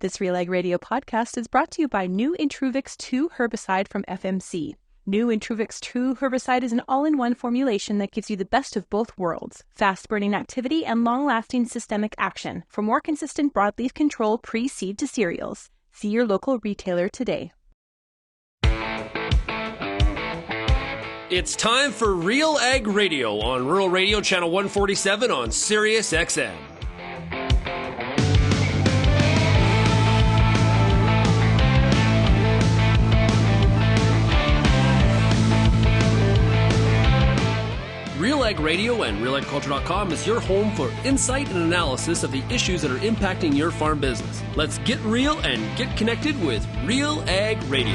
This RealAg Radio podcast is brought to you by new Intruvix 2 herbicide from FMC. New Intruvix 2 herbicide is an all-in-one formulation that gives you the best of both worlds, fast-burning activity and long-lasting systemic action for more consistent broadleaf control pre-seed to cereals. See your local retailer today. It's time for RealAg Radio on Rural Radio Channel 147 on Sirius XM. RealAg Radio and RealAgriculture.com is your home for insight and analysis of the issues that are impacting your farm business. Let's get real and get connected with RealAg Radio.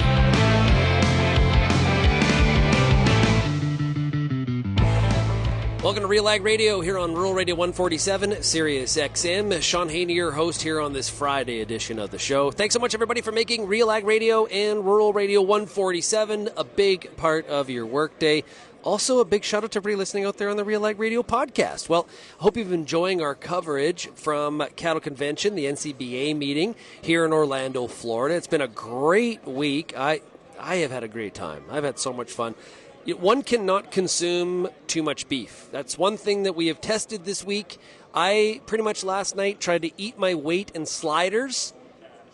Welcome to RealAg Radio here on Rural Radio 147, Sirius XM. Shaun Haney, your host here on this Friday edition of the show. Thanks so much, everybody, for making RealAg Radio and Rural Radio 147 a big part of your workday. Also, a big shout out to everybody listening out there on the RealAg Radio podcast. Well, I hope you've been enjoying our coverage from Cattle Convention, the NCBA meeting here in Orlando, Florida. It's been a great week. I have had a great time. I've had so much fun. One cannot consume too much beef. That's one thing that we have tested this week. I pretty much last night tried to eat my weight in sliders,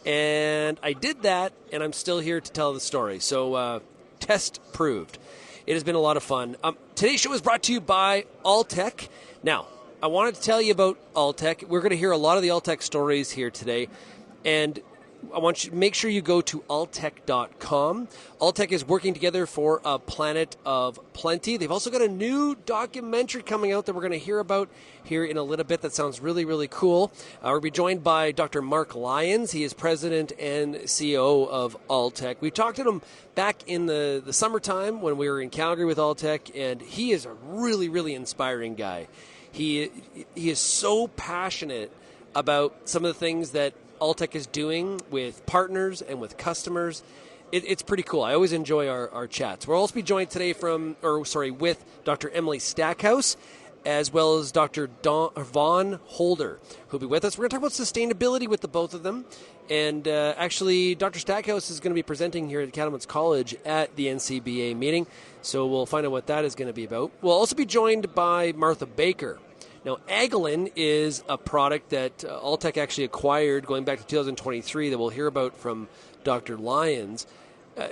and I did that, and I'm still here to tell the story. So, test proved. It has been a lot of fun. Today's show is brought to you by Alltech. Now, I wanted to tell you about Alltech. We're going to hear a lot of the Alltech stories here today, and I want you to make sure you go to alltech.com. Alltech is working together for a planet of plenty. They've also got a new documentary coming out that we're going to hear about here in a little bit that sounds really, really cool. We're going to be joined by Dr. Mark Lyons. He is president and CEO of Alltech. We talked to him back in the summertime when we were in Calgary with Alltech, and he is a really, really inspiring guy. He is so passionate about some of the things that Alltech is doing with partners and with customers. It's pretty cool. I always enjoy our chats. We'll also be joined today with Dr. Emily Stackhouse, as well as Dr. Vaughn Holder, who'll be with us. We're going to talk about sustainability with the both of them. And actually, Dr. Stackhouse is going to be presenting here at Cattlemen's College at the NCBA meeting. So we'll find out what that is going to be about. We'll also be joined by Martha Baker. Now, Agolin is a product that Alltech actually acquired going back to 2023 that we'll hear about from Dr. Lyons.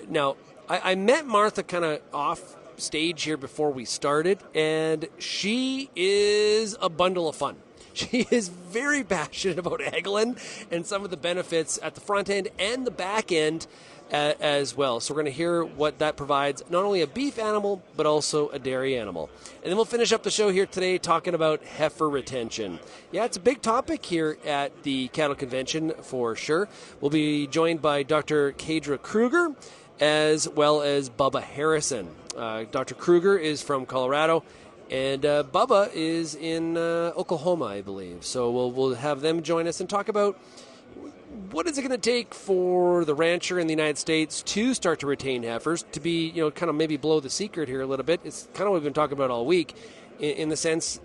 Now, I met Martha kind of off stage here before we started, and she is a bundle of fun. She is very passionate about Agolin and some of the benefits at the front end and the back end as well. So we're going to hear what that provides, not only a beef animal, but also a dairy animal. And then we'll finish up the show here today talking about heifer retention. Yeah, it's a big topic here at the Cattle Convention for sure. We'll be joined by Dr. Cadra Kruger as well as Bubbah Harrison. Dr. Kruger is from Colorado, and Bubbah is in Oklahoma, I believe. So we'll have them join us and talk about what is it going to take for the rancher in the United States to start to retain heifers, to be, kind of maybe blow the secret here a little bit. It's kind of what we've been talking about all week in the sense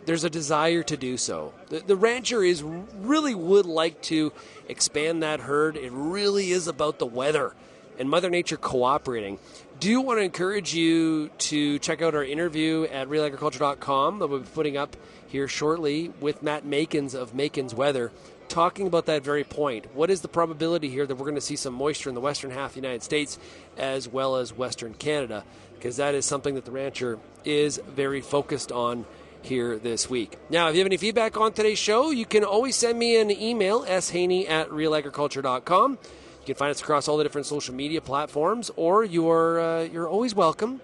there's a desire to do so. The rancher really would like to expand that herd. It really is about the weather and Mother Nature cooperating. Do want to encourage you to check out our interview at RealAgriculture.com that we'll be putting up here shortly with Matt Makins of Makins Weather, talking about that very point. What is the probability here that we're going to see some moisture in the western half of the United States as well as Western Canada? Because that is something that the rancher is very focused on here this week. Now, if you have any feedback on today's show, you can always send me an email, shaney@realagriculture.com. You can find us across all the different social media platforms, or you're always welcome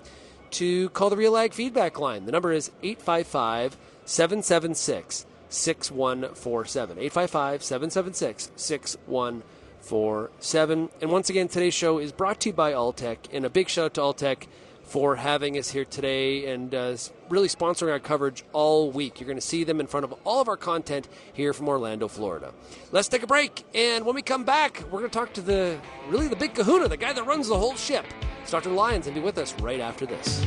to call the RealAg feedback line. The number is 855-776-6147. 855-776-6147. And once again, today's show is brought to you by Alltech, and a big shout out to Alltech for having us here today and really sponsoring our coverage all week. You're going to see them in front of all of our content here from Orlando, Florida. Let's take a break, and when we come back, we're going to talk to the big kahuna, the guy that runs the whole ship. It's Dr. Lyons, and be with us right after this.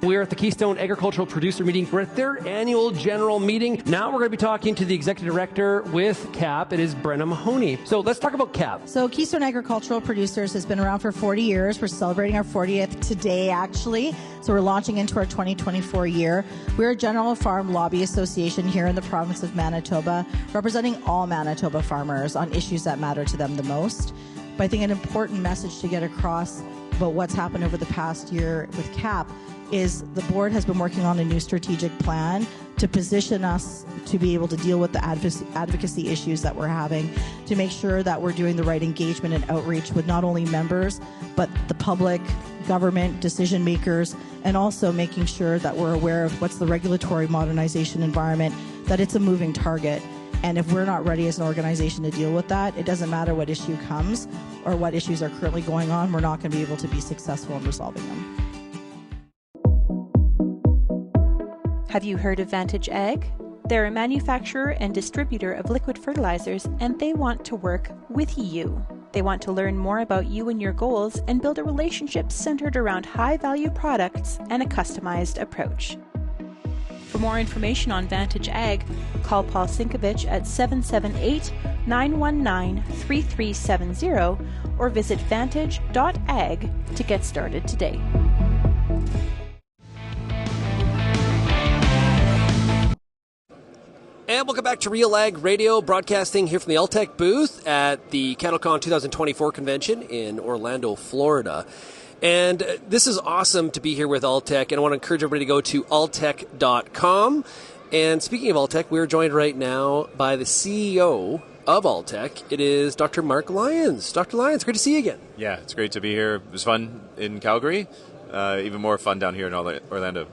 We're at the Keystone Agricultural Producer Meeting. We're at their annual general meeting. Now we're going to be talking to the Executive Director with CAP. It is Brenna Mahoney. So let's talk about CAP. So Keystone Agricultural Producers has been around for 40 years. We're celebrating our 40th today, actually. So we're launching into our 2024 year. We're a general farm lobby association here in the province of Manitoba, representing all Manitoba farmers on issues that matter to them the most. But I think an important message to get across about what's happened over the past year with CAP is the board has been working on a new strategic plan to position us to be able to deal with the advocacy issues that we're having, to make sure that we're doing the right engagement and outreach with not only members, but the public, government, decision makers, and also making sure that we're aware of what's the regulatory modernization environment, that it's a moving target. And if we're not ready as an organization to deal with that, it doesn't matter what issue comes or what issues are currently going on, we're not going to be able to be successful in resolving them. Have you heard of Vantage Ag? They're a manufacturer and distributor of liquid fertilizers, and they want to work with you. They want to learn more about you and your goals and build a relationship centered around high-value products and a customized approach. For more information on Vantage Ag, call Paul Sinkovich at 778-919-3370 or visit vantage.ag to get started today. And welcome back to RealAg Radio, broadcasting here from the Alltech booth at the CattleCon 2024 convention in Orlando, Florida. And this is awesome to be here with Alltech, and I want to encourage everybody to go to alltech.com. And speaking of Alltech, we're joined right now by the CEO of Alltech. It is Dr. Mark Lyons. Dr. Lyons, great to see you again. Yeah, it's great to be here. It was fun in Calgary, even more fun down here in Orlando.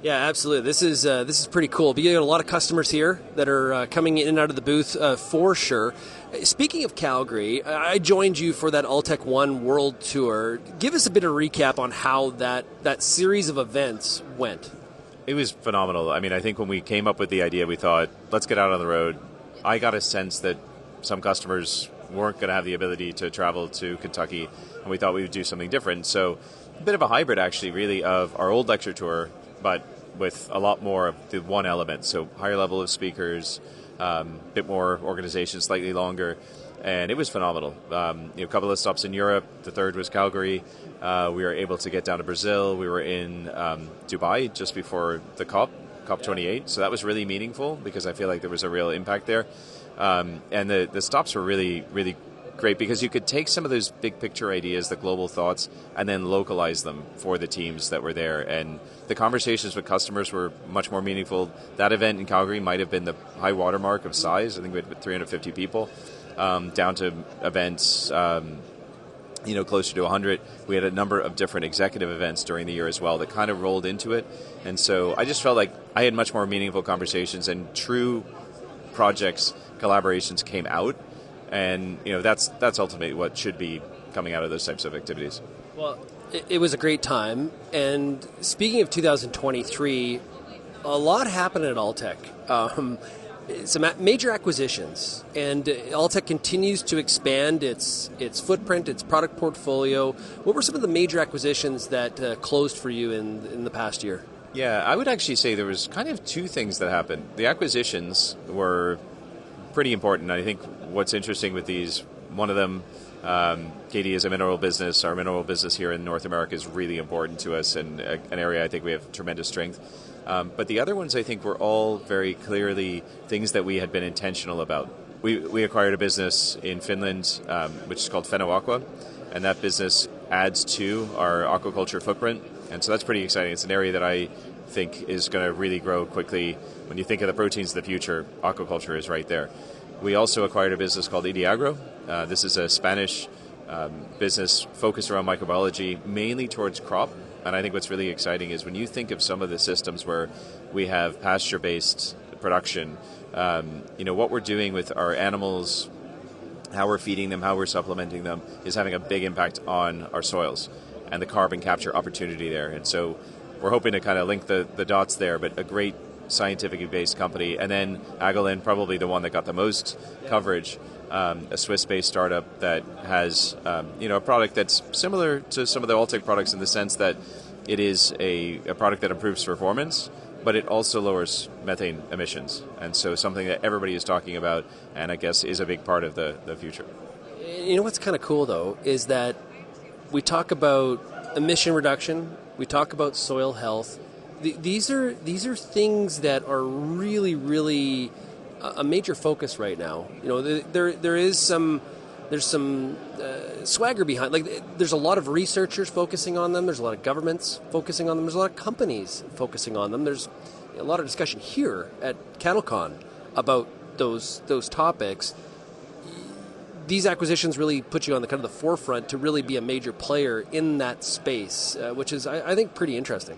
Yeah, absolutely. This is pretty cool. You got a lot of customers here that are coming in and out of the booth for sure. Speaking of Calgary, I joined you for that Alltech One World Tour. Give us a bit of recap on how that series of events went. It was phenomenal. I mean, I think when we came up with the idea, we thought, let's get out on the road. I got a sense that some customers weren't going to have the ability to travel to Kentucky, and we thought we would do something different. So a bit of a hybrid, actually, really, of our old lecture tour, but with a lot more of the one element. So higher level of speakers, bit more organization, slightly longer, and it was phenomenal. A couple of stops in Europe. The third was Calgary. We were able to get down to Brazil. We were in Dubai just before the COP28. So that was really meaningful because I feel like there was a real impact there. And the stops were really, really great because you could take some of those big picture ideas, the global thoughts, and then localize them for the teams that were there. And the conversations with customers were much more meaningful. That event in Calgary might have been the high watermark of size. I think we had 350 people, down to events closer to 100. We had a number of different executive events during the year as well that kind of rolled into it. And so I just felt like I had much more meaningful conversations and true projects, collaborations came out. And that's ultimately what should be coming out of those types of activities. Well, it was a great time. And speaking of 2023, a lot happened at Alltech. Some major acquisitions, and Alltech continues to expand its footprint, its product portfolio. What were some of the major acquisitions that closed for you in the past year? Yeah, I would actually say there was kind of two things that happened. The acquisitions were pretty important. I think what's interesting with these, one of them, Katie, is a mineral business. Our mineral business here in North America is really important to us and an area I think we have tremendous strength. But the other ones I think were all very clearly things that we had been intentional about. We acquired a business in Finland, which is called Fenno Aqua, and that business adds to our aquaculture footprint. And so that's pretty exciting. It's an area that I think is going to really grow quickly. When you think of the proteins of the future, aquaculture is right there. We also acquired a business called Agro. This is a Spanish business focused around microbiology, mainly towards crop. And I think what's really exciting is when you think of some of the systems where we have pasture-based production, what we're doing with our animals, how we're feeding them, how we're supplementing them, is having a big impact on our soils and the carbon capture opportunity there. And so we're hoping to kind of link the dots there, but a great scientifically based company. And then Agolin, probably the one that got the most coverage, a Swiss-based startup that has a product that's similar to some of the Alltech products in the sense that it is a product that improves performance, but it also lowers methane emissions. And so something that everybody is talking about, and I guess is a big part of the future. You know what's kind of cool, though, is that we talk about emission reduction, we talk about soil health. These are things that are really, really a major focus right now. You know, there's some swagger behind. Like, there's a lot of researchers focusing on them. There's a lot of governments focusing on them. There's a lot of companies focusing on them. There's a lot of discussion here at CattleCon about those topics. These acquisitions really put you on the kind of the forefront to really be a major player in that space, which is, I think, pretty interesting.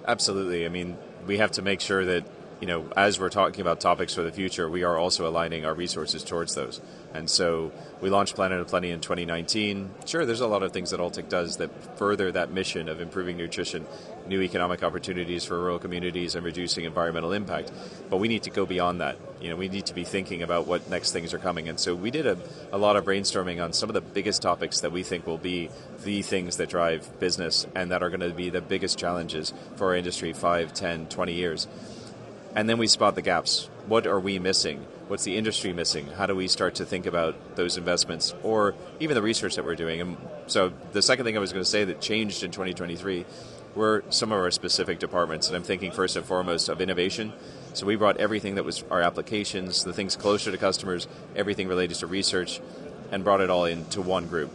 Absolutely. I mean, we have to make sure that, you know, as we're talking about topics for the future, we are also aligning our resources towards those. And so we launched Planet of Plenty in 2019. Sure, there's a lot of things that Alltech does that further that mission of improving nutrition, new economic opportunities for rural communities, and reducing environmental impact. But we need to go beyond that. You know, we need to be thinking about what next things are coming. And so we did a lot of brainstorming on some of the biggest topics that we think will be the things that drive business and that are going to be the biggest challenges for our industry 5, 10, 20 years. And then we spot the gaps. What are we missing? What's the industry missing? How do we start to think about those investments or even the research that we're doing? And so the second thing I was going to say that changed in 2023 were some of our specific departments. And I'm thinking first and foremost of innovation. So we brought everything that was our applications, the things closer to customers, everything related to research, and brought it all into one group.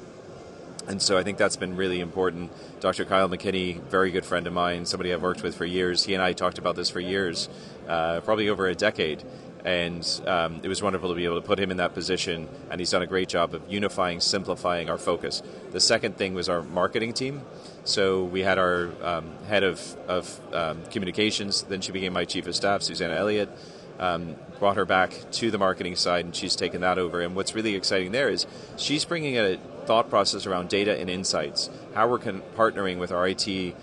And so I think that's been really important. Dr. Kyle McKinney, very good friend of mine, somebody I've worked with for years. He and I talked about this for years, probably over a decade. And it was wonderful to be able to put him in that position. And he's done a great job of unifying, simplifying our focus. The second thing was our marketing team. So we had our head of communications. Then she became my chief of staff, Susanna Elliott. Brought her back to the marketing side, and she's taken that over. And what's really exciting there is she's bringing a thought process around data and insights, how we're partnering with our IT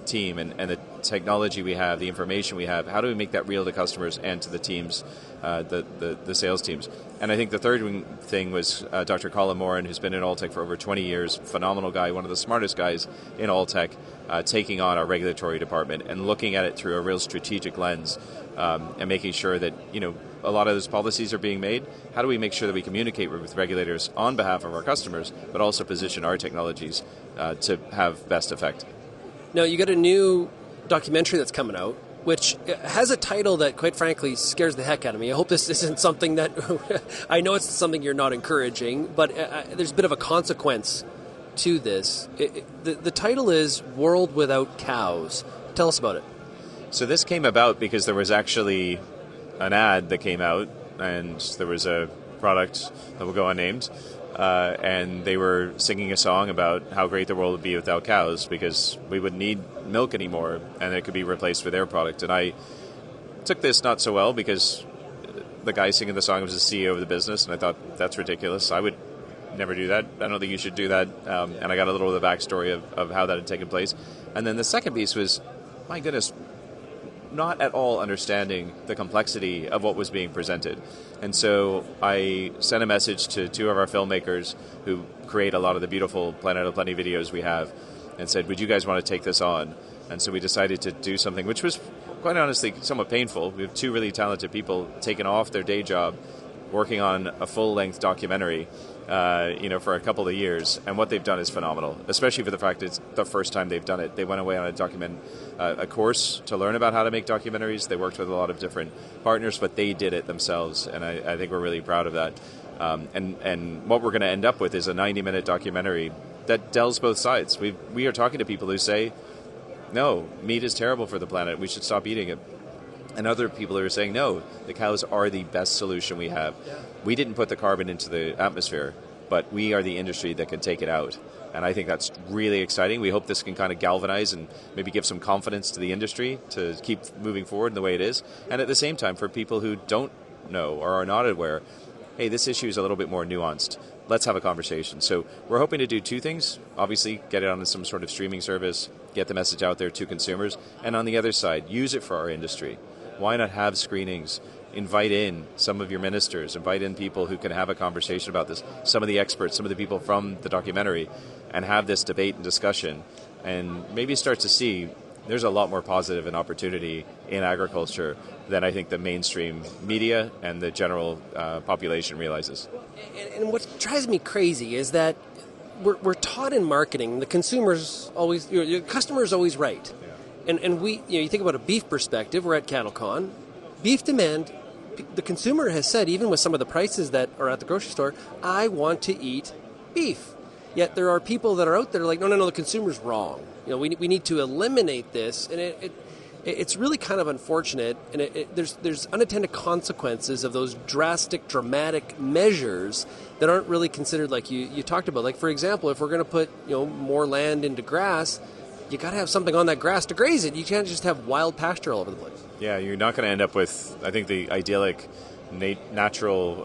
team and the technology we have, the information we have. How do we make that real to customers and to the teams, the sales teams? And I think the third thing was Dr. Colin Moran, who's been in Alltech for over 20 years, phenomenal guy, one of the smartest guys in Alltech, taking on our regulatory department and looking at it through a real strategic lens. And making sure that, you know, a lot of those policies are being made. How do we make sure that we communicate with regulators on behalf of our customers, but also position our technologies to have best effect? Now, you got a new documentary that's coming out, which has a title that, quite frankly, scares the heck out of me. I hope this isn't something that I know it's something you're not encouraging, but there's a bit of a consequence to this. The title is World Without Cows. Tell us about it. So this came about because there was actually an ad that came out, and there was a product that will go unnamed, and they were singing a song about how great the world would be without cows because we wouldn't need milk anymore, and it could be replaced with their product. And I took this not so well because the guy singing the song was the CEO of the business, and I thought, that's ridiculous. I would never do that. I don't think you should do that. And I got a little of the backstory of how that had taken place. And then the second piece was, my goodness, not at all understanding the complexity of what was being presented. And so I sent a message to two of our filmmakers who create a lot of the beautiful Planet of Plenty videos we have and said, would you guys want to take this on? And so we decided to do something which was quite honestly somewhat painful. We have two really talented people taken off their day job working on a full-length documentary for a couple of years, and what they've done is phenomenal, especially for the fact it's the first time they've done it. They went away on a course to learn about how to make documentaries. They worked with a lot of different partners, but they did it themselves, and I think we're really proud of that. And what we're going to end up with is a 90-minute documentary that delves both sides. We are talking to people who say, no, meat is terrible for the planet, we should stop eating it. And other people are saying, no, the cows are the best solution we have. Yeah. We didn't put the carbon into the atmosphere, but we are the industry that can take it out. And I think that's really exciting. We hope this can kind of galvanize and maybe give some confidence to the industry to keep moving forward in the way it is. And at the same time, for people who don't know or are not aware, hey, this issue is a little bit more nuanced. Let's have a conversation. So we're hoping to do two things. Obviously, get it on some sort of streaming service, get the message out there to consumers. And on the other side, use it for our industry. Why not have screenings? invite in some of your ministers, invite in people who can have a conversation about this, some of the experts, some of the people from the documentary, and have this debate and discussion, and maybe start to see there's a lot more positive and opportunity in agriculture than I think the mainstream media and the general population realizes. And what drives me crazy is that we're taught in marketing, the consumer's always, your customer's always right. Yeah. And we, you think about a beef perspective, we're at CattleCon, beef demand, the consumer has said, even with some of the prices that are at the grocery store, I want to eat beef. Yet there are people that are out there like, no, the consumer's wrong. We need to eliminate this, and it's really kind of unfortunate. And there's unintended consequences of those drastic, dramatic measures that aren't really considered, like you talked about. Like, for example, if we're going to put more land into grass, you got to have something on that grass to graze it. You can't just have wild pasture all over the place. Yeah, you're not going to end up with, I think, the idyllic natural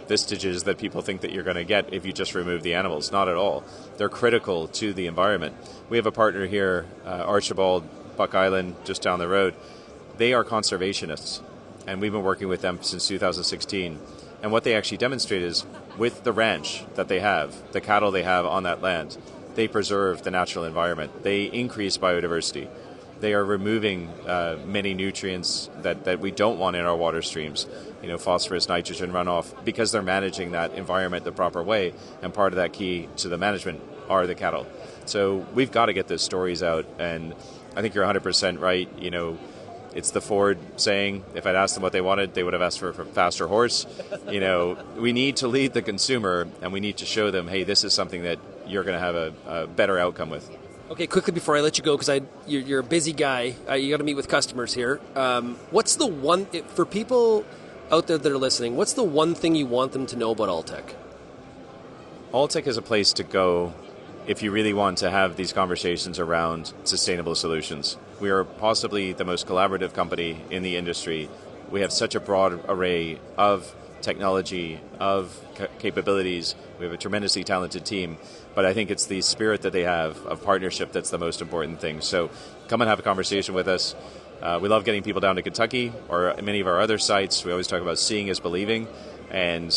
vestiges that people think that you're going to get if you just remove the animals. Not at all. They're critical to the environment. We have a partner here, Archibald, Buck Island, just down the road. They are conservationists, and we've been working with them since 2016. And what they actually demonstrate is, with the ranch that they have, the cattle they have on that land, they preserve the natural environment. They increase biodiversity. They are removing many nutrients that we don't want in our water streams, phosphorus, nitrogen runoff, because they're managing that environment the proper way. And part of that key to the management are the cattle. So we've got to get those stories out. And I think you're 100% right. It's the Ford saying, if I'd asked them what they wanted, they would have asked for a faster horse. We need to lead the consumer, and we need to show them, hey, this is something that you're going to have a better outcome with. Okay, quickly before I let you go, because you're a busy guy, you got to meet with customers here. What's the one, for people out there that are listening, what's the one thing you want them to know about Alltech? Alltech is a place to go if you really want to have these conversations around sustainable solutions. We are possibly the most collaborative company in the industry. We have such a broad array of technology, of capabilities. We have a tremendously talented team, but I think it's the spirit that they have of partnership that's the most important thing. So come and have a conversation with us. We love getting people down to Kentucky or many of our other sites. We always talk about seeing is believing, and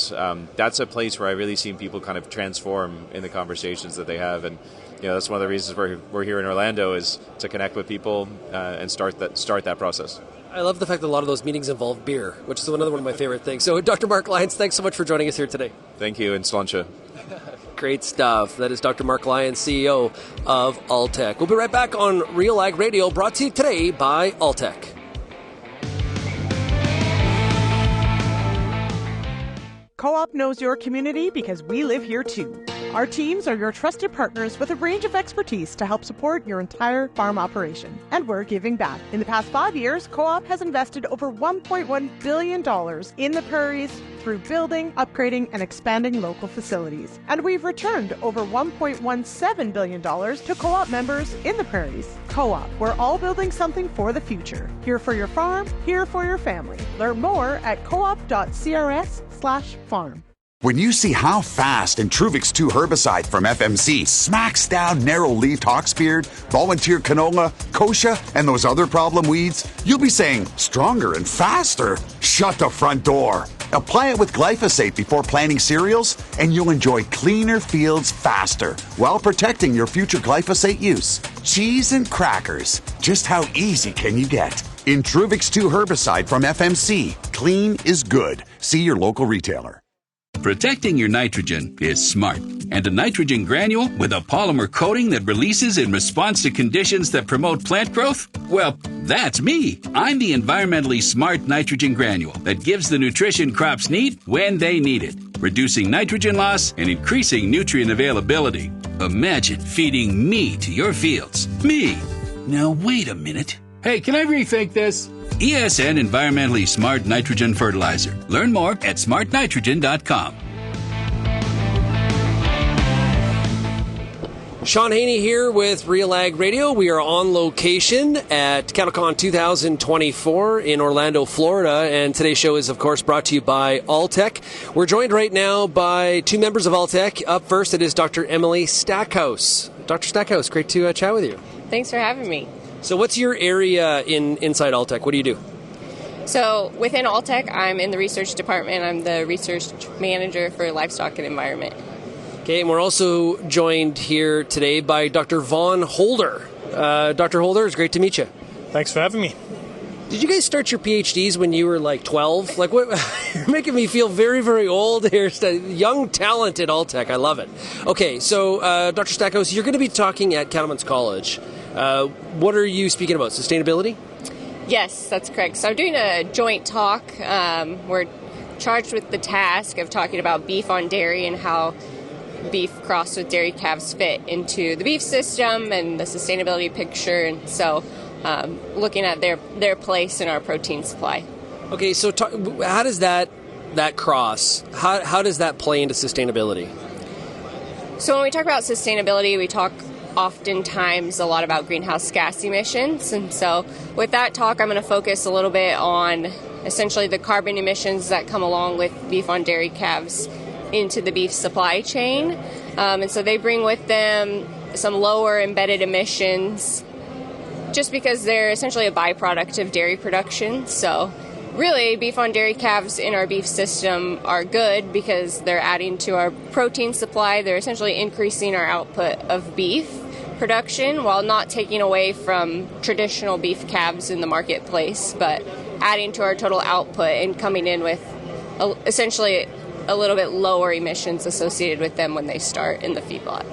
that's a place where I really seen people kind of transform in the conversations that they have. And that's one of the reasons we're here in Orlando, is to connect with people and start that process. I love the fact that a lot of those meetings involve beer, which is another one of my favorite things. So, Dr. Mark Lyons, thanks so much for joining us here today. Thank you, and Sláinte. Great stuff. That is Dr. Mark Lyons, CEO of Alltech. We'll be right back on RealAg Radio, brought to you today by Alltech. Co-op knows your community because we live here too. Our teams are your trusted partners with a range of expertise to help support your entire farm operation. And we're giving back. In the past 5 years, Co-op has invested over $1.1 billion in the prairies through building, upgrading, and expanding local facilities. And we've returned over $1.17 billion to Co-op members in the prairies. Co-op, we're all building something for the future. Here for your farm, here for your family. Learn more at coop.crs/farm. When you see how fast Intruvix 2 herbicide from FMC smacks down narrow-leaved hawksbeard, volunteer canola, kochia, and those other problem weeds, you'll be saying, stronger and faster. Shut the front door. Apply it with glyphosate before planting cereals, and you'll enjoy cleaner fields faster while protecting your future glyphosate use. Cheese and crackers. Just how easy can you get? Intruvix 2 herbicide from FMC. Clean is good. See your local retailer. Protecting your nitrogen is smart. And a nitrogen granule with a polymer coating that releases in response to conditions that promote plant growth? Well, that's me. I'm the environmentally smart nitrogen granule that gives the nutrition crops need when they need it, reducing nitrogen loss and increasing nutrient availability. Imagine feeding me to your fields. Me. Now, wait a minute. Hey, can I rethink this? ESN Environmentally Smart Nitrogen Fertilizer. Learn more at smartnitrogen.com. Shaun Haney here with RealAg Radio. We are on location at CattleCon 2024 in Orlando, Florida, and today's show is, of course, brought to you by Alltech. We're joined right now by two members of Alltech. Up first, it is Dr. Emily Stackhouse. Dr. Stackhouse, great to chat with you. Thanks for having me. So what's your area inside Alltech? What do you do? So within Alltech, I'm in the research department. I'm the research manager for livestock and environment. Okay, and we're also joined here today by Dr. Vaughn Holder. Dr. Holder, it's great to meet you. Thanks for having me. Did you guys start your PhDs when you were like 12? Like, what? You're making me feel very, very old here. Young talent at Alltech. I love it. Okay, so Dr. Stackhouse, you're going to be talking at Cattlemen's College. What are you speaking about? Sustainability? Yes, that's correct. So I'm doing a joint talk. We're charged with the task of talking about beef on dairy and how beef crossed with dairy calves fit into the beef system and the sustainability picture. And so looking at their place in our protein supply. Okay, so how does that cross, how does that play into sustainability? So when we talk about sustainability, we talk oftentimes a lot about greenhouse gas emissions. And so with that talk, I'm going to focus a little bit on essentially the carbon emissions that come along with beef on dairy calves into the beef supply chain. And so they bring with them some lower embedded emissions just because they're essentially a byproduct of dairy production. So really, beef on dairy calves in our beef system are good because they're adding to our protein supply. They're essentially increasing our output of beef production while not taking away from traditional beef calves in the marketplace, but adding to our total output and coming in with essentially a little bit lower emissions associated with them when they start in the feedlot.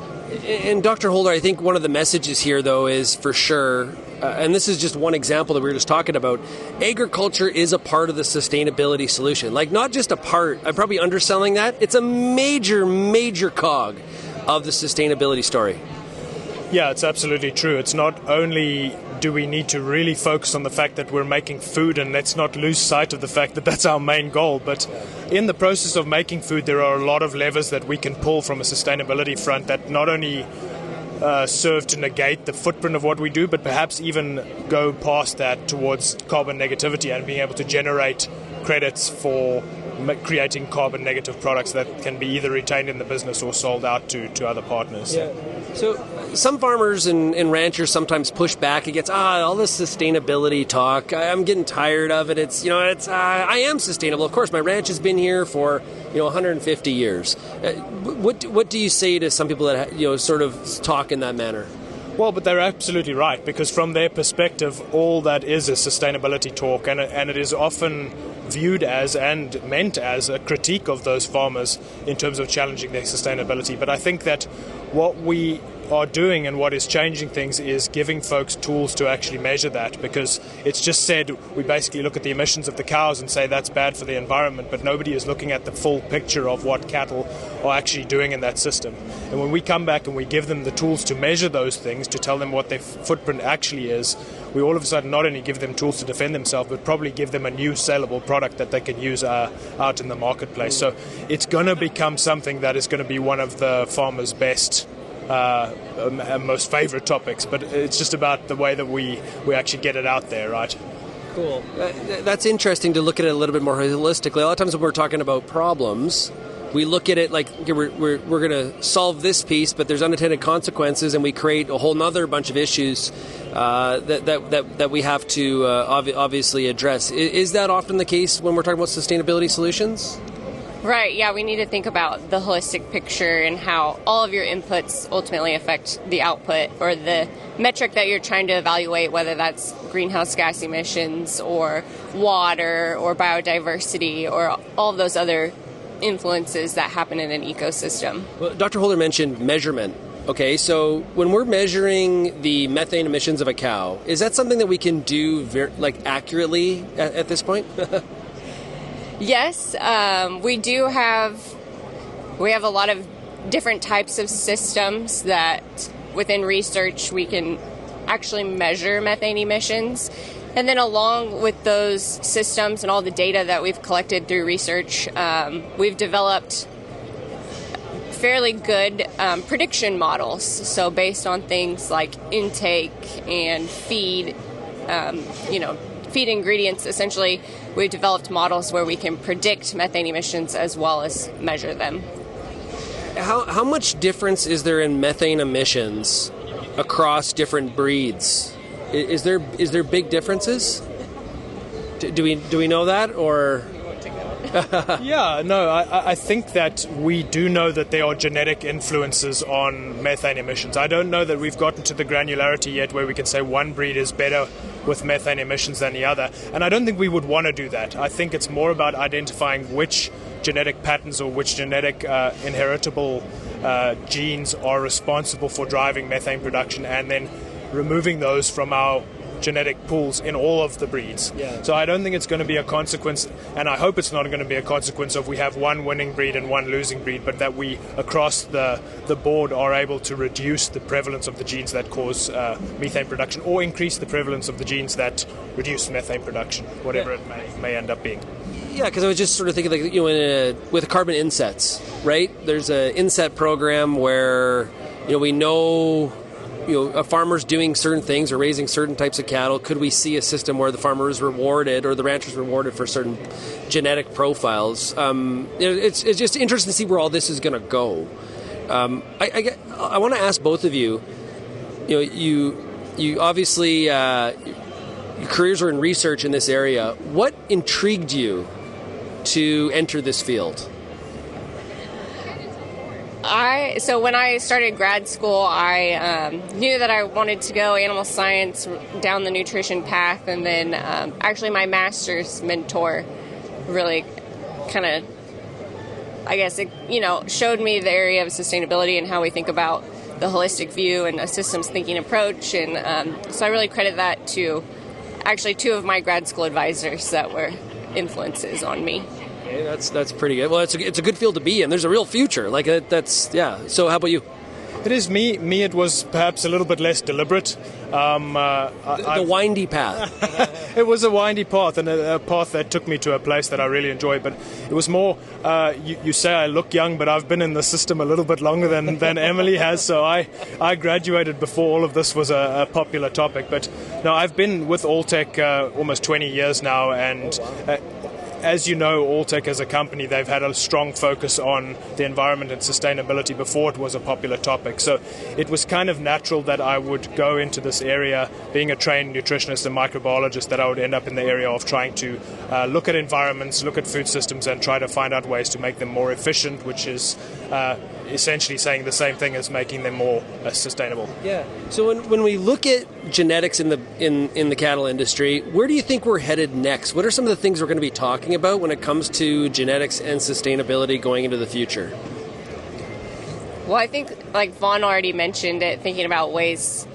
And Dr. Holder, I think one of the messages here, though, is for sure, and this is just one example that we were just talking about, agriculture is a part of the sustainability solution. Like, not just a part, I'm probably underselling that, it's a major, major cog of the sustainability story. Yeah, it's absolutely true. It's not only do we need to really focus on the fact that we're making food, and let's not lose sight of the fact that that's our main goal, but in the process of making food, there are a lot of levers that we can pull from a sustainability front that not only serve to negate the footprint of what we do, but perhaps even go past that towards carbon negativity and being able to generate credits for creating carbon negative products that can be either retained in the business or sold out to other partners. Yeah. So some farmers and ranchers sometimes push back against all this sustainability talk. I'm getting tired of it. I am sustainable. Of course, my ranch has been here for 150 years. What do you say to some people that sort of talk in that manner? Well, but they're absolutely right, because from their perspective, all that is sustainability talk, and it is often viewed as and meant as a critique of those farmers in terms of challenging their sustainability. But I think that what we are doing and what is changing things is giving folks tools to actually measure that, because it's just said we basically look at the emissions of the cows and say that's bad for the environment, but nobody is looking at the full picture of what cattle are actually doing in that system. And when we come back and we give them the tools to measure those things, to tell them what their footprint actually is, we all of a sudden not only give them tools to defend themselves, but probably give them a new saleable product that they can use out in the marketplace. So it's going to become something that is going to be one of the farmers' best most favorite topics, but it's just about the way that we actually get it out there, right? Cool. That's interesting to look at it a little bit more holistically. A lot of times when we're talking about problems, we look at it like we're going to solve this piece, but there's unintended consequences, and we create a whole nother bunch of issues that we have to obviously address. Is that often the case when we're talking about sustainability solutions? Right, yeah, we need to think about the holistic picture and how all of your inputs ultimately affect the output or the metric that you're trying to evaluate, whether that's greenhouse gas emissions or water or biodiversity or all of those other influences that happen in an ecosystem. Well, Dr. Holder mentioned measurement. Okay, so when we're measuring the methane emissions of a cow, is that something that we can do accurately at this point? Yes, we have a lot of different types of systems that within research we can actually measure methane emissions. And then along with those systems and all the data that we've collected through research, we've developed fairly good prediction models. So based on things like intake and feed, feed ingredients, essentially, we've developed models where we can predict methane emissions as well as measure them. How much difference is there in methane emissions across different breeds? Is there big differences? Do we know that, or? Yeah, no, I think that we do know that there are genetic influences on methane emissions. I don't know that we've gotten to the granularity yet where we can say one breed is better with methane emissions than the other. And I don't think we would want to do that. I think it's more about identifying which genetic patterns or which genetic inheritable genes are responsible for driving methane production, and then removing those from our genetic pools in all of the breeds. Yeah. So I don't think it's going to be a consequence, and I hope it's not going to be a consequence of we have one winning breed and one losing breed, but that we across the board are able to reduce the prevalence of the genes that cause methane production, or increase the prevalence of the genes that reduce methane production, whatever it may end up being. Yeah, because I was just sort of thinking, like, with carbon insets, right? There's an inset program where we know a farmer's doing certain things or raising certain types of cattle. Could we see a system where the farmer is rewarded or the rancher is rewarded for certain genetic profiles? It's just interesting to see where all this is going to go. I want to ask both of you. You obviously your careers are in research in this area. What intrigued you to enter this field? So when I started grad school, I knew that I wanted to go animal science down the nutrition path, and then actually my master's mentor really kind of, I guess, showed me the area of sustainability and how we think about the holistic view and a systems thinking approach, and so I really credit that to actually two of my grad school advisors that were influences on me. Okay, that's pretty good. Well, it's a good field to be in. There's a real future. So how about you? It is me. It was perhaps a little bit less deliberate. The windy path. It was a windy path, and a path that took me to a place that I really enjoyed. But it was more, you say I look young, but I've been in the system a little bit longer than Emily has. So I graduated before all of this was a popular topic. But no, I've been with Alltech almost 20 years now, and as you know, Alltech as a company, they've had a strong focus on the environment and sustainability before it was a popular topic. So it was kind of natural that I would go into this area, being a trained nutritionist and microbiologist, that I would end up in the area of trying to look at environments, look at food systems, and try to find out ways to make them more efficient, which is essentially saying the same thing as making them more sustainable. Yeah. So when we look at genetics in the cattle industry, where do you think we're headed next? What are some of the things we're going to be talking about when it comes to genetics and sustainability going into the future? Well, I think, like Vaughn already mentioned it, thinking about ways.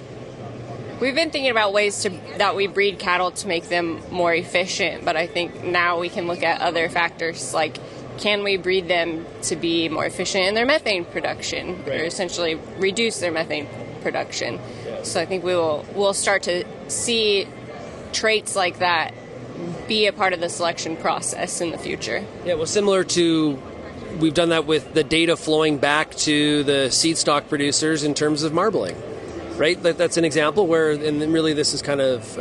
We've been thinking about ways that we breed cattle to make them more efficient, but I think now we can look at other factors like, can we breed them to be more efficient in their methane production, right, or essentially reduce their methane production? Yeah. So I think we'll start to see traits like that be a part of the selection process in the future. Yeah, well, similar to, we've done that with the data flowing back to the seed stock producers in terms of marbling, right? That's an example where, and really this is kind of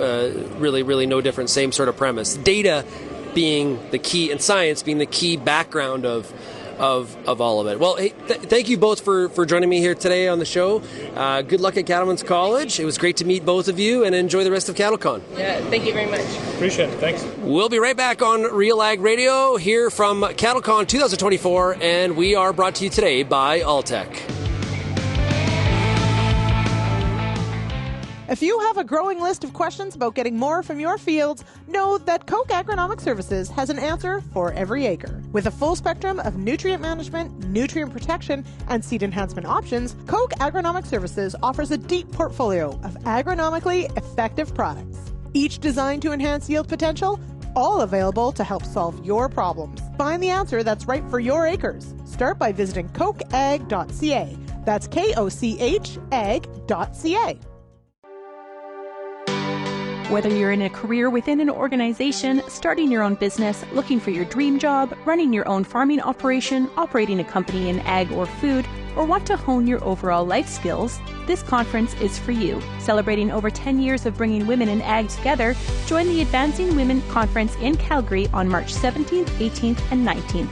really no different, same sort of premise. Data being the key, and science being the key background of all of it. Well, hey, thank you both for joining me here today on the show. Good luck at Cattlemen's College. It was great to meet both of you, and enjoy the rest of CattleCon. Yeah, thank you very much. Appreciate it. Thanks. We'll be right back on RealAg Radio here from CattleCon 2024, and we are brought to you today by Alltech. If you have a growing list of questions about getting more from your fields, know that Koch Agronomic Services has an answer for every acre. With a full spectrum of nutrient management, nutrient protection, and seed enhancement options, Koch Agronomic Services offers a deep portfolio of agronomically effective products. Each designed to enhance yield potential, all available to help solve your problems. Find the answer that's right for your acres. Start by visiting kochag.ca. That's KOCH ag.ca. Whether you're in a career within an organization, starting your own business, looking for your dream job, running your own farming operation, operating a company in ag or food, or want to hone your overall life skills, this conference is for you. Celebrating over 10 years of bringing women in ag together, join the Advancing Women Conference in Calgary on March 17th, 18th, and 19th.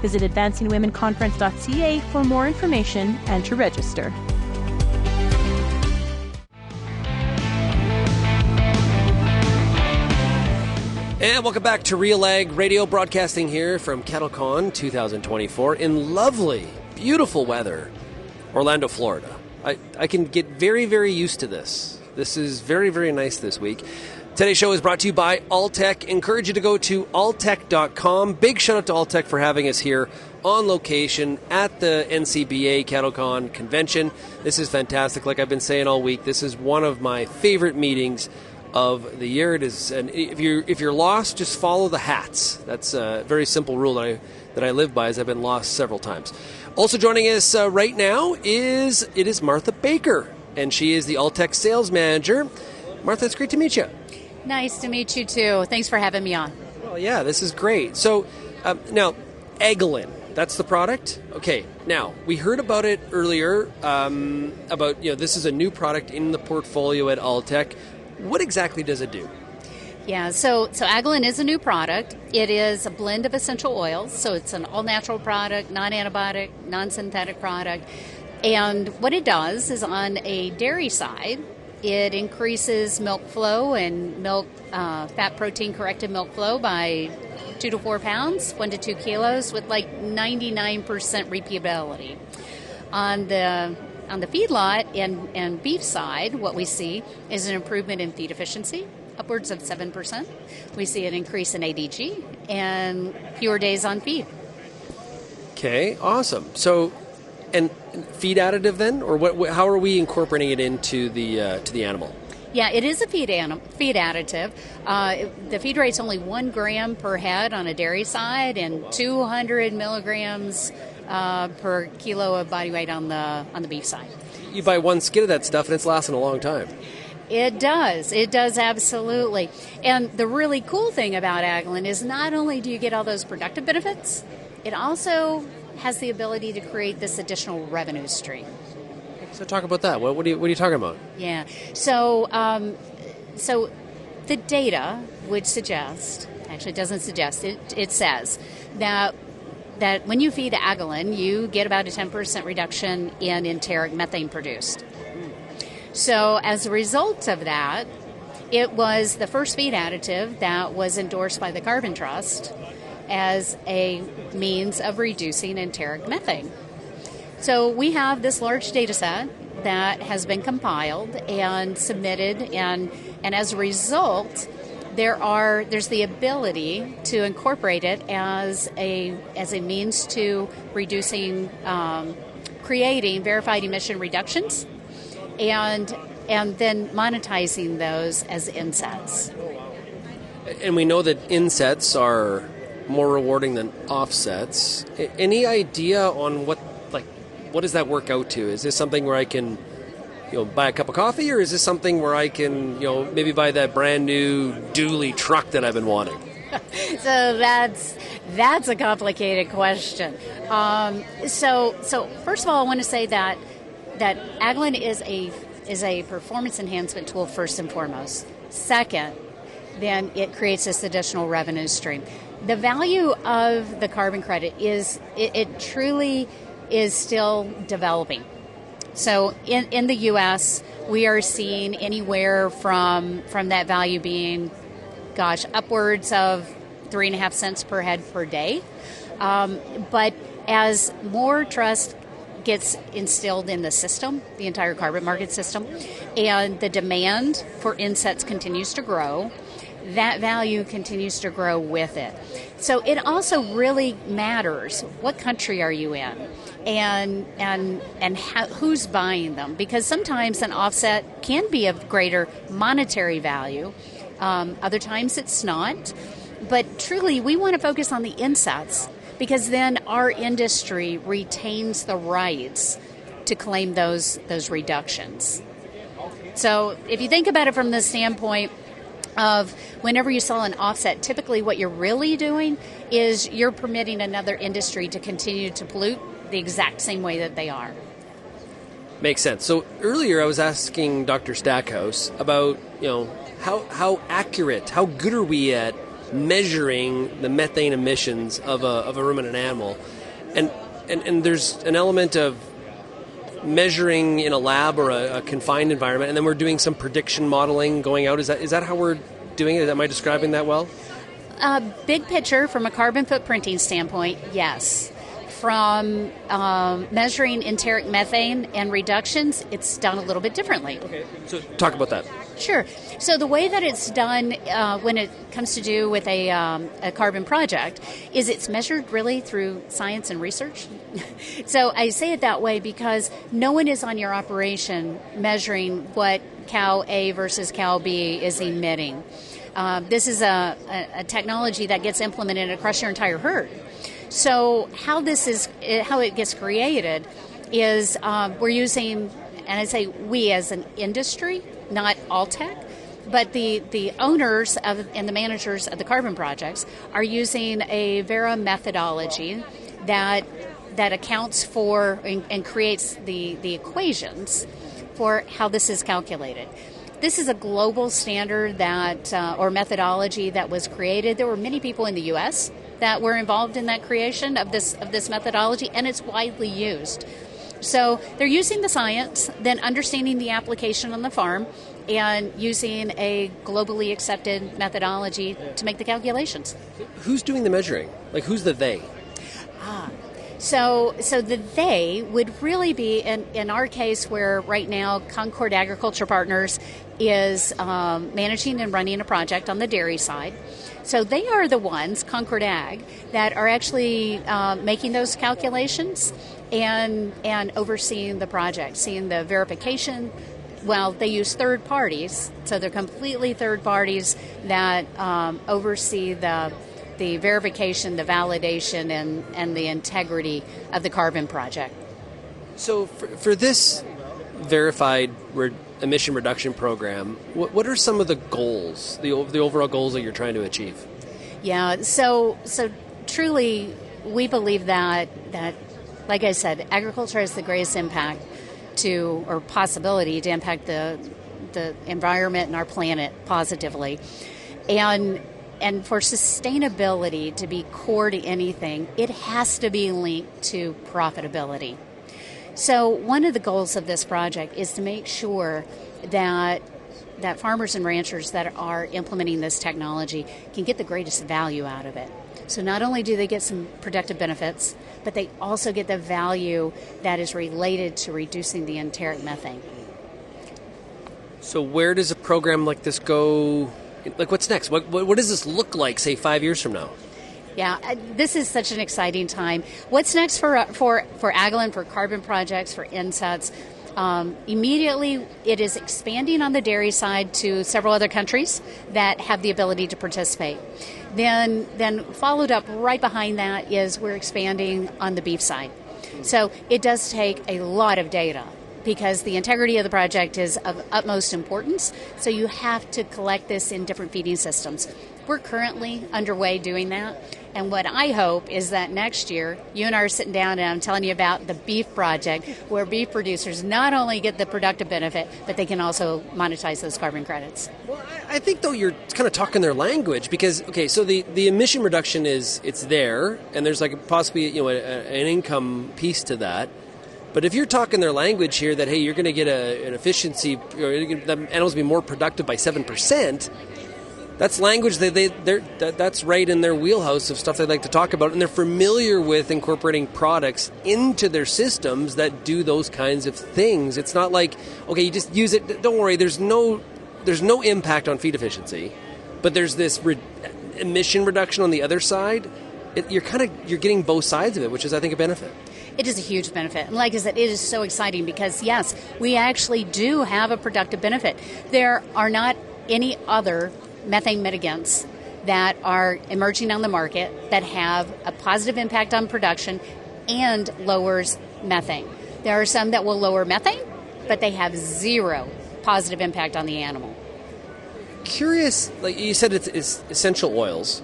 Visit advancingwomenconference.ca for more information and to register. And welcome back to RealAg Radio, broadcasting here from CattleCon 2024 in lovely, beautiful weather, Orlando, Florida. I can get very, very used to this. This is very, very nice this week. Today's show is brought to you by Alltech. Encourage you to go to alltech.com. Big shout out to Alltech for having us here on location at the NCBA CattleCon convention. This is fantastic. Like I've been saying all week, this is one of my favorite meetings of the year. It is, and if you're lost, just follow the hats. That's a very simple rule that I live by, as I've been lost several times. Also joining us right now is Martha Baker, and she is the Alltech sales manager. Martha, it's great to meet you. Nice to meet you too. Thanks for having me on. Well, yeah, this is great. So now, Agolin, that's the product. Okay, now we heard about it earlier. About this is a new product in the portfolio at Alltech. What exactly does it do? Yeah, so Agolin is a new product. It is a blend of essential oils, so it's an all-natural product, non-antibiotic, non-synthetic product. And what it does is on a dairy side, it increases milk flow and milk fat protein corrected milk flow by 2 to 4 pounds, 1 to 2 kilos, with like 99% repeatability. On the feedlot and beef side, what we see is an improvement in feed efficiency, upwards of 7%. We see an increase in ADG and fewer days on feed. Okay, awesome. So, and feed additive then, or what? How are we incorporating it into the animal? Yeah, it is a feed additive. The feed rate's only 1 gram per head on a dairy side and 200 milligrams per kilo of body weight on the beef side. You buy one skid of that stuff and it's lasting a long time. It does absolutely. And the really cool thing about Agolin is not only do you get all those productive benefits, it also has the ability to create this additional revenue stream. So talk about that. What are you talking about? Yeah. So the data would suggest, actually it doesn't suggest, it says that when you feed Agolin, you get about a 10% reduction in enteric methane produced. So as a result of that, it was the first feed additive that was endorsed by the Carbon Trust as a means of reducing enteric methane. So we have this large data set that has been compiled and submitted, and as a result, there's the ability to incorporate it as a means to reducing, creating verified emission reductions, and then monetizing those as insets. And we know that insets are more rewarding than offsets. Any idea on what does that work out to? Is this something where I can buy a cup of coffee, or is this something where I can maybe buy that brand new dually truck that I've been wanting? So that's a complicated question. So first of all, I want to say that Agolin is a performance enhancement tool first and foremost. Second, then it creates this additional revenue stream. The value of the carbon credit is it truly is still developing. So in the U.S., we are seeing anywhere from that value being, upwards of 3.5 cents per head per day. But as more trust gets instilled in the system, the entire carbon market system, and the demand for insets continues to grow, that value continues to grow with it. So it also really matters what country are you in and who's buying them, because sometimes an offset can be of greater monetary value. Other times it's not. But truly, we want to focus on the insets, because then our industry retains the rights to claim those reductions. So if you think about it from the standpoint of whenever you sell an offset, typically what you're really doing is you're permitting another industry to continue to pollute the exact same way that they are. Makes sense. So earlier I was asking Dr. Stackhouse about, how accurate, how good are we at measuring the methane emissions of a ruminant animal, and there's an element of measuring in a lab or a confined environment, and then we're doing some prediction modeling going out. Is that how we're doing it? Am I describing that well? Big picture, from a carbon footprinting standpoint, yes. From measuring enteric methane and reductions, it's done a little bit differently. Okay, so talk about that. Sure. So the way that it's done when it comes to do with a carbon project is it's measured really through science and research. So I say it that way because no one is on your operation measuring what cow A versus cow B is emitting. This is a technology that gets implemented across your entire herd. So how it gets created is we're using, and I say we as an industry, not Alltech, but the owners and the managers of the carbon projects are using a Vera methodology that accounts for and creates the equations for how this is calculated. This is a global standard that or methodology that was created. There were many people in the U.S. that were involved in that creation of this methodology, and it's widely used. So they're using the science, then understanding the application on the farm, and using a globally accepted methodology to make the calculations. Who's doing the measuring? Like, who's the they? So the they would really be, in our case, where right now Concord Agriculture Partners is managing and running a project on the dairy side. So they are the ones, Concord Ag, that are actually making those calculations and overseeing the project, seeing the verification. Well, they use third parties, so they're completely third parties that oversee the verification, the validation, and the integrity of the carbon project. So for this verified emission reduction program, what are some of the goals, the overall goals that you're trying to achieve? Yeah, so truly we believe that, like I said, agriculture has the greatest impact or possibility to impact the environment and our planet positively. And for sustainability to be core to anything, it has to be linked to profitability. So one of the goals of this project is to make sure that farmers and ranchers that are implementing this technology can get the greatest value out of it. So not only do they get some productive benefits, but they also get the value that is related to reducing the enteric methane. So where does a program like this go? Like, what's next? What does this look like, say, 5 years from now? Yeah, this is such an exciting time. What's next for Agolin, for carbon projects, for insets? Immediately, it is expanding on the dairy side to several other countries that have the ability to participate. Then followed up right behind that is we're expanding on the beef side. So it does take a lot of data, because the integrity of the project is of utmost importance, so you have to collect this in different feeding systems. We're currently underway doing that, and what I hope is that next year, you and I are sitting down and I'm telling you about the beef project, where beef producers not only get the productive benefit, but they can also monetize those carbon credits. Well, I think, though, you're kind of talking their language, because, okay, so the emission reduction it's there, and there's like possibly an income piece to that. But if you're talking their language here that, hey, you're going to get an efficiency, or the animals will be more productive by 7%, that's language that's right in their wheelhouse of stuff they like to talk about, and they're familiar with incorporating products into their systems that do those kinds of things. It's not like, okay, you just use it. Don't worry, there's no impact on feed efficiency, but there's this emission reduction on the other side. You're getting both sides of it, which is, I think, a benefit. It is a huge benefit. And like I said, it is so exciting because, yes, we actually do have a productive benefit. There are not any other methane mitigants that are emerging on the market that have a positive impact on production and lowers methane. There are some that will lower methane, but they have zero positive impact on the animal. Curious, like you said, it's essential oils.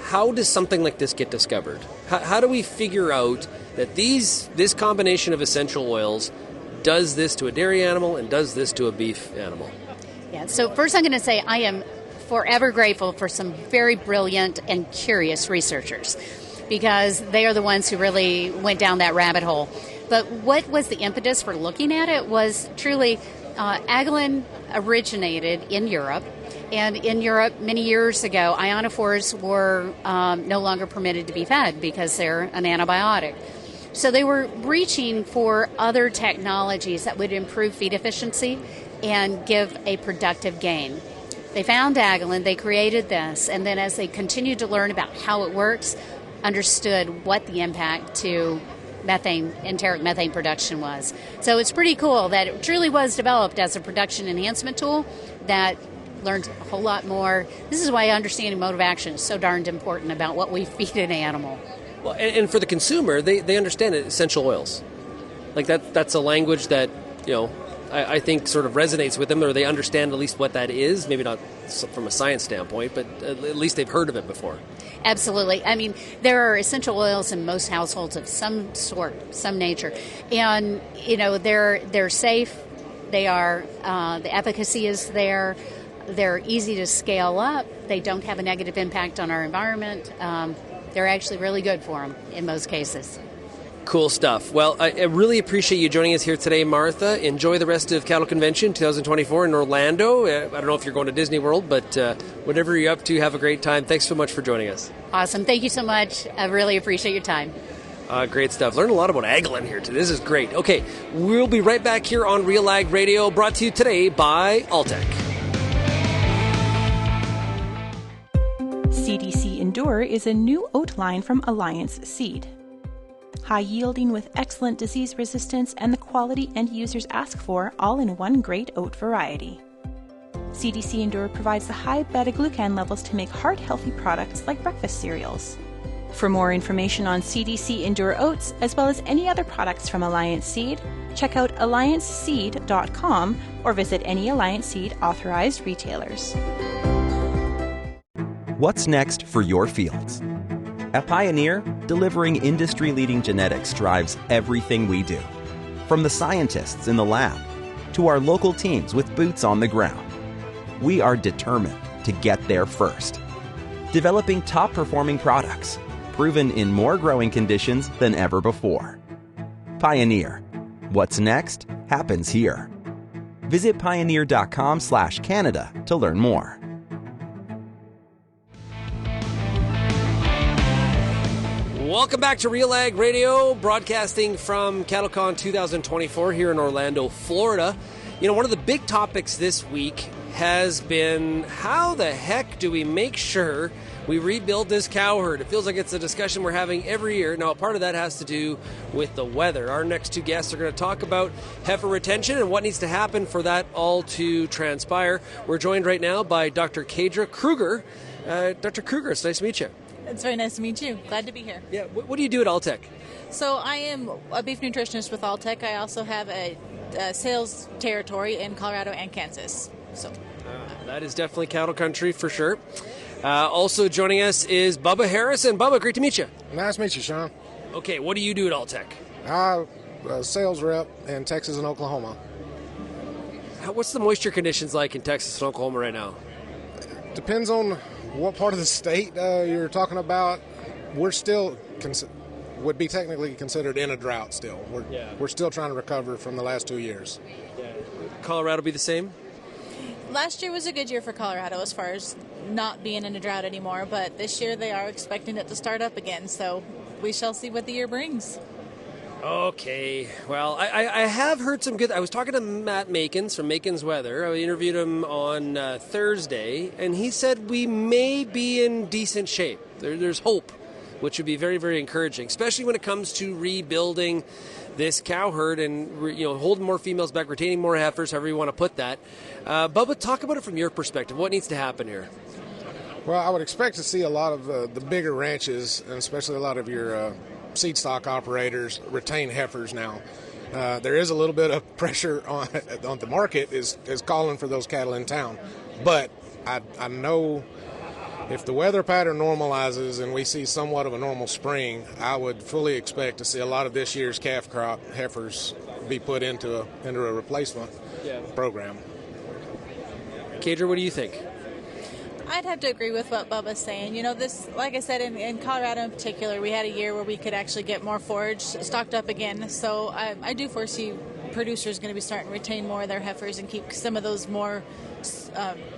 How does something like this get discovered? How do we figure out that this combination of essential oils does this to a dairy animal and does this to a beef animal? Yeah, so first I'm going to say I am forever grateful for some very brilliant and curious researchers, because they are the ones who really went down that rabbit hole. But what was the impetus for looking at it was truly Agolin originated in Europe. And in Europe, many years ago, ionophores were no longer permitted to be fed because they're an antibiotic. So they were reaching for other technologies that would improve feed efficiency and give a productive gain. They found Agolin, they created this, and then as they continued to learn about how it works, understood what the impact to methane, enteric methane production was. So it's pretty cool that it truly was developed as a production enhancement tool that learned a whole lot more. This is why understanding mode of action is so darned important about what we feed an animal. Well, and for the consumer, they understand it, essential oils. Like that's a language that, I think sort of resonates with them, or they understand at least what that is. Maybe not from a science standpoint, but at least they've heard of it before. Absolutely. I mean, there are essential oils in most households of some sort, some nature. And, they're safe. They are, the efficacy is there. They're easy to scale up. They don't have a negative impact on our environment. They're actually really good for them in most cases. Cool stuff. Well, I really appreciate you joining us here today, Martha. Enjoy the rest of Cattle Convention 2024 in Orlando. I don't know if you're going to Disney World, but whatever you're up to, have a great time. Thanks so much for joining us. Awesome. Thank you so much. I really appreciate your time. Great stuff. Learned a lot about Agolin here today. This is great. Okay, we'll be right back here on RealAg Radio, brought to you today by Alltech. CDC Endure is a new oat line from Alliance Seed. High yielding with excellent disease resistance and the quality end users ask for, all in one great oat variety. CDC Endure provides the high beta-glucan levels to make heart-healthy products like breakfast cereals. For more information on CDC Endure oats, as well as any other products from Alliance Seed, check out allianceseed.com or visit any Alliance Seed authorized retailers. What's next for your fields? At Pioneer, delivering industry-leading genetics drives everything we do. From the scientists in the lab to our local teams with boots on the ground, we are determined to get there first. Developing top-performing products, proven in more growing conditions than ever before. Pioneer. What's next happens here. Visit pioneer.com/Canada to learn more. Welcome back to RealAg Radio, broadcasting from CattleCon 2024 here in Orlando, Florida. One of the big topics this week has been how the heck do we make sure we rebuild this cow herd? It feels like it's a discussion we're having every year. Now, part of that has to do with the weather. Our next two guests are going to talk about heifer retention and what needs to happen for that all to transpire. We're joined right now by Dr. Cadra Kruger. Dr. Kruger, it's nice to meet you. It's very nice to meet you. Glad to be here. Yeah. What do you do at Alltech? So I am a beef nutritionist with Alltech. I also have a sales territory in Colorado and Kansas. So that is definitely cattle country for sure. Also joining us is Bubbah Harrison. Bubbah, great to meet you. Nice to meet you, Shaun. Okay, what do you do at Alltech? Sales rep in Texas and Oklahoma. What's the moisture conditions like in Texas and Oklahoma right now? Depends on what part of the state you're talking about. We're still would be technically considered in a drought still. We're still trying to recover from the last 2 years. Yeah. Colorado be the same? Last year was a good year for Colorado as far as not being in a drought anymore, but this year they are expecting it to start up again, so we shall see what the year brings. Okay. Well, I have heard some good... I was talking to Matt Makins from Makins Weather. I interviewed him on Thursday, and he said we may be in decent shape. There's hope, which would be very, very encouraging, especially when it comes to rebuilding this cow herd and holding more females back, retaining more heifers, however you want to put that. Bubbah, talk about it from your perspective. What needs to happen here? Well, I would expect to see a lot of the bigger ranches, and especially a lot of your... seed stock operators retain heifers now. There is a little bit of pressure on the market is calling for those cattle in town. But I know if the weather pattern normalizes and we see somewhat of a normal spring, I would fully expect to see a lot of this year's calf crop heifers be put into a replacement program. Cadra, what do you think? I'd have to agree with what Bubbah's saying. This, like I said, in Colorado in particular, we had a year where we could actually get more forage stocked up again. So I do foresee producers going to be starting to retain more of their heifers and keep some of those more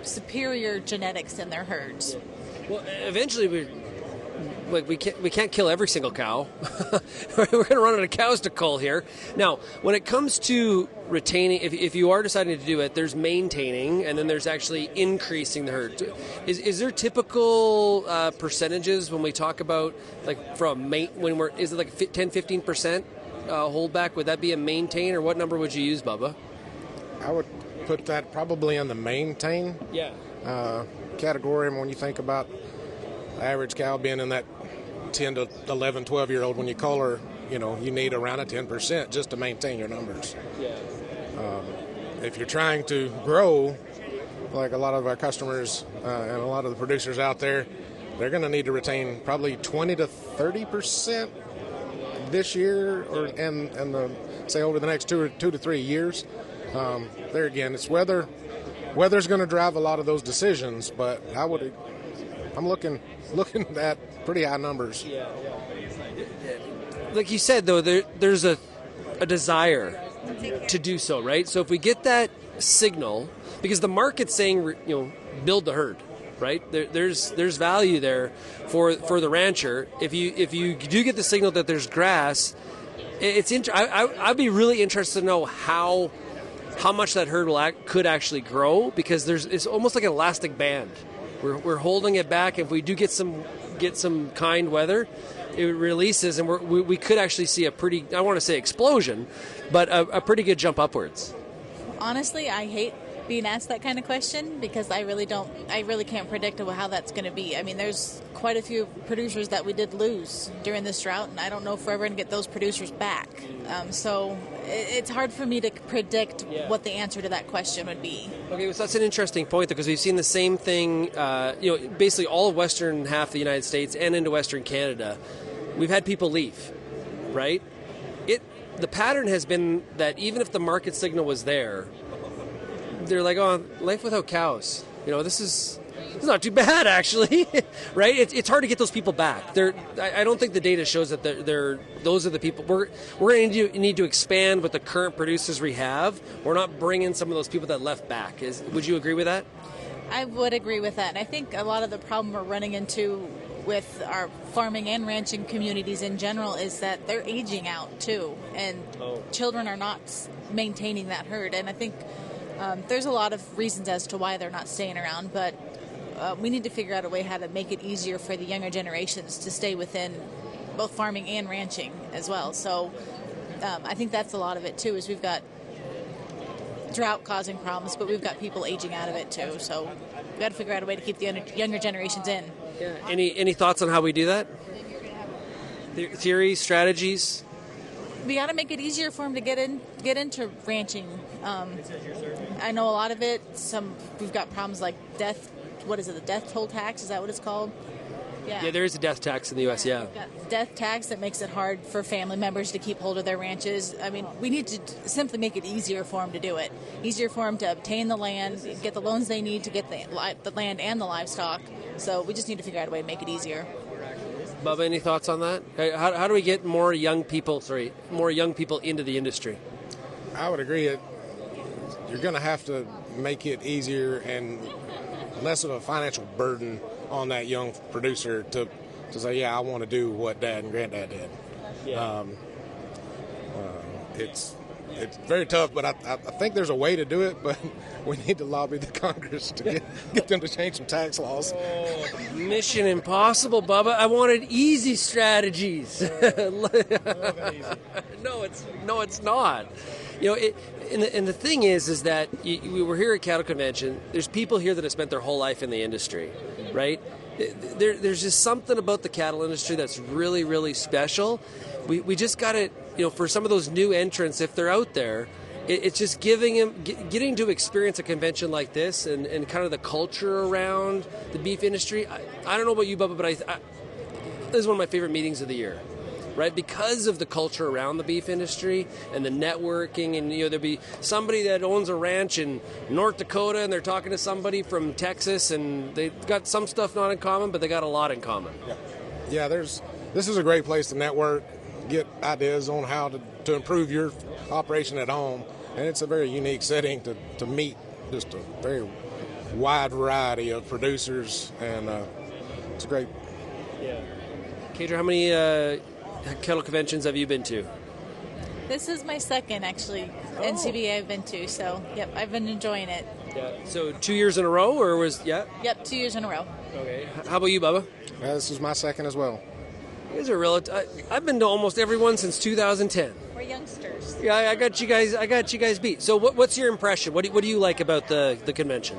superior genetics in their herds. Well, eventually we can't kill every single cow. We're going to run out of cows to cull here. Now, when it comes to retaining, if you are deciding to do it, there's maintaining, and then there's actually increasing the herd. Is there typical percentages when we talk about is it like 10-15% holdback? Would that be a maintain, or what number would you use, Bubbah? I would put that probably in the maintain category. And when you think about the average cow being in that 10 to 11, 12-year-old, when you cull her, you need around a 10% just to maintain your numbers. Yeah. If you're trying to grow, like a lot of our customers and a lot of the producers out there, they're going to need to retain probably 20 to 30% this year, and say over the next 2 to 3 years. There again, it's weather's going to drive a lot of those decisions, but I'm looking at pretty high numbers. Yeah. Like you said, though, there's a desire to do so, right? So if we get that signal, because the market's saying, build the herd, right? There's value there for the rancher. If you do get the signal that there's grass, I'd be really interested to know how much that herd could actually grow, because it's almost like an elastic band. We're holding it back. If we do get some kind weather, it releases, and we could actually see a pretty, I want to say explosion, but a pretty good jump upwards. Honestly, I hate being asked that kind of question, because I really can't predict how that's going to be. I mean, there's quite a few producers that we did lose during this drought, and I don't know if we're ever going to get those producers back. So it's hard for me to predict what the answer to that question would be. Okay, so that's an interesting point, though, because we've seen the same thing, basically all of western half of the United States and into western Canada. We've had people leave, right? The pattern has been that even if the market signal was there, they're like, oh, life without cows. This is not too bad, actually, right? It's hard to get those people back. I don't think the data shows that those are the people. We're going to need to expand with the current producers we have. We're not bringing some of those people that left back. Would you agree with that? I would agree with that. And I think a lot of the problem we're running into with our farming and ranching communities in general is that they're aging out too, and children are not maintaining that herd. And I think there's a lot of reasons as to why they're not staying around, but we need to figure out a way how to make it easier for the younger generations to stay within both farming and ranching as well. So I think that's a lot of it too, is we've got drought causing problems, but we've got people aging out of it too. So we've got to figure out a way to keep the younger generations in. Yeah. Any thoughts on how we do that? Theories, strategies? We got to make it easier for them to get into ranching. I know a lot of it. We've got problems like death. What is it? The death toll tax? Is that what it's called? Yeah, there is a death tax in the U.S., yeah. We've got death tax that makes it hard for family members to keep hold of their ranches. I mean, we need to simply make it easier for them to do it. Easier for them to obtain the land, get the loans they need to get the land and the livestock. So we just need to figure out a way to make it easier. Bubbah, any thoughts on that? How do we get more young people into the industry? I would agree. You're going to have to make it easier and less of a financial burden on that young producer to say, yeah, I want to do what Dad and Granddad did. Yeah. It's very tough, but I think there's a way to do it, but we need to lobby the Congress to get them to change some tax laws. Oh, mission impossible, Bubbah. I wanted easy strategies. No, it's not. And the thing is that we were here at Cattle Convention. There's people here that have spent their whole life in the industry, right? There's just something about the cattle industry that's really, really special. We just got to, for some of those new entrants, if they're out there, it's just getting to experience a convention like this and kind of the culture around the beef industry. I don't know about you, Bubbah, but this is one of my favorite meetings of the year, right? Because of the culture around the beef industry and the networking, and there'll be somebody that owns a ranch in North Dakota and they're talking to somebody from Texas, and they've got some stuff not in common, but they got a lot in common. Yeah, this is a great place to network, get ideas on how to to improve your operation at home. And it's a very unique setting to meet just a very wide variety of producers, and it's great. Yeah. Cadra, how many cattle conventions have you been to? This is my second, actually, NCBA I've been to, so, yep, I've been enjoying it. Yeah. So 2 years in a row, or was, yeah? Yep, 2 years in a row. Okay. How about you, Bubbah? This is my second as well. You guys are I've been to almost every one since 2010. We're youngsters. Yeah, I got you guys beat. So what's your impression? What do you like about the convention?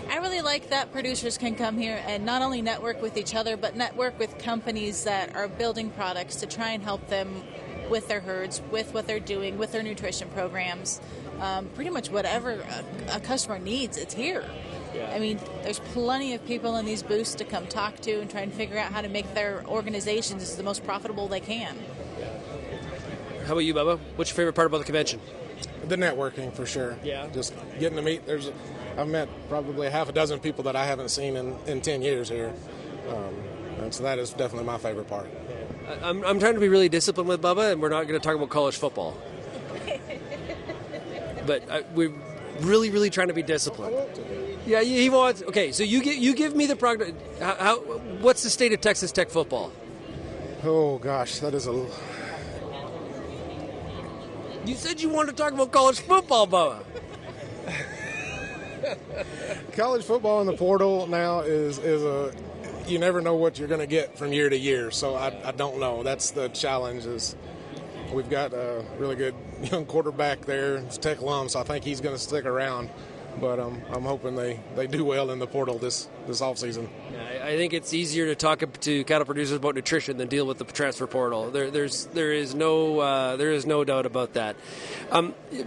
I really like that producers can come here and not only network with each other, but network with companies that are building products to try and help them with their herds, with what they're doing, with their nutrition programs. Pretty much whatever a customer needs, it's here. Yeah. I mean, there's plenty of people in these booths to come talk to and try and figure out how to make their organizations the most profitable they can. How about you, Bubbah? What's your favorite part about the convention? The networking, for sure. Yeah. Just getting to meet. I've met probably half a dozen people that I haven't seen in 10 years here. And so that is definitely my favorite part. I'm trying to be really disciplined with Bubbah, and we're not going to talk about college football. But we're really, really trying to be disciplined. Yeah, he wants. Okay, so you give me the prognosis. What's the state of Texas Tech football? Oh gosh, that is a. You said you wanted to talk about college football, Bubbah. College football in the portal now is a. You never know what you're going to get from year to year, so I don't know. That's the challenge. Is we've got a really good young quarterback there, Tech alum, so I think he's going to stick around. But I'm hoping they do well in the portal this offseason. Yeah, I think it's easier to talk to cattle producers about nutrition than deal with the transfer portal. There is no doubt about that.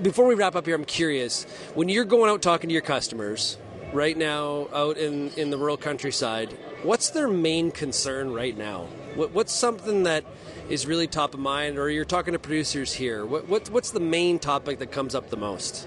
Before we wrap up here, I'm curious, when you're going out talking to your customers right now out in the rural countryside, what's their main concern right now? What's something that is really top of mind, or you're talking to producers here? What's the main topic that comes up the most?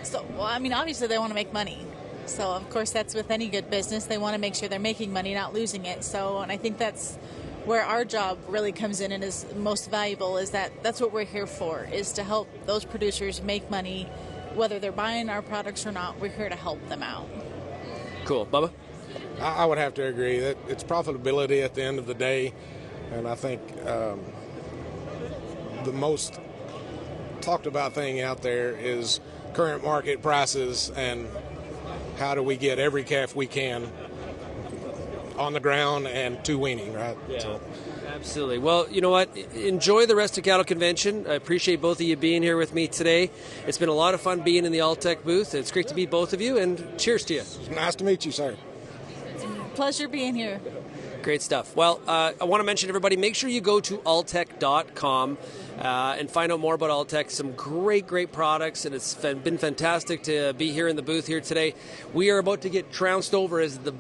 So, well, I mean, obviously they want to make money. So, of course, that's with any good business. They want to make sure they're making money, not losing it. So, and I think that's where our job really comes in and is most valuable, is that's what we're here for, is to help those producers make money, whether they're buying our products or not. We're here to help them out. Cool. Bubbah? I would have to agree that it's profitability at the end of the day. And I think the most talked about thing out there is current market prices and how do we get every calf we can on the ground and to weaning, right? Yeah, so. Absolutely. Well, you know what? Enjoy the rest of Cattle Convention. I appreciate both of you being here with me today. It's been a lot of fun being in the Alltech booth. It's great to meet both of you, and cheers to you. Nice to meet you, sir. Pleasure being here. Great stuff. Well, I want to mention, everybody, make sure you go to alltech.com and find out more about Alltech. Some great products, and it's been fantastic to be here in the booth here today. We are about to get trounced over as the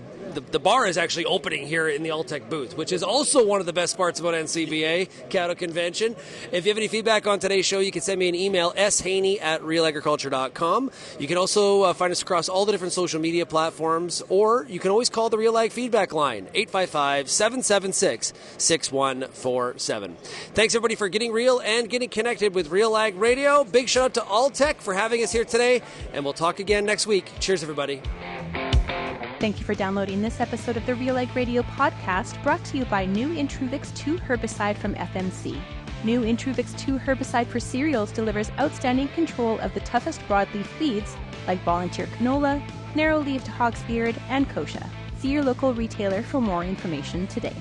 bar is actually opening here in the Alltech booth, which is also one of the best parts about NCBA Cattle Convention. If you have any feedback on today's show, you can send me an email, shaney@realagriculture.com. You can also find us across all the different social media platforms, or you can always call the RealAg feedback line, 855-776-6147. Thanks, everybody, for getting real and getting connected with RealAg Radio. Big shout out to Alltech for having us here today, and we'll talk again next week. Cheers, everybody. Thank you for downloading this episode of the RealAg Radio podcast, brought to you by new Intruvix 2 herbicide from FMC. New Intruvix 2 herbicide for cereals delivers outstanding control of the toughest broadleaf weeds like volunteer canola, narrow-leaved hawksbeard, and kochia. See your local retailer for more information today.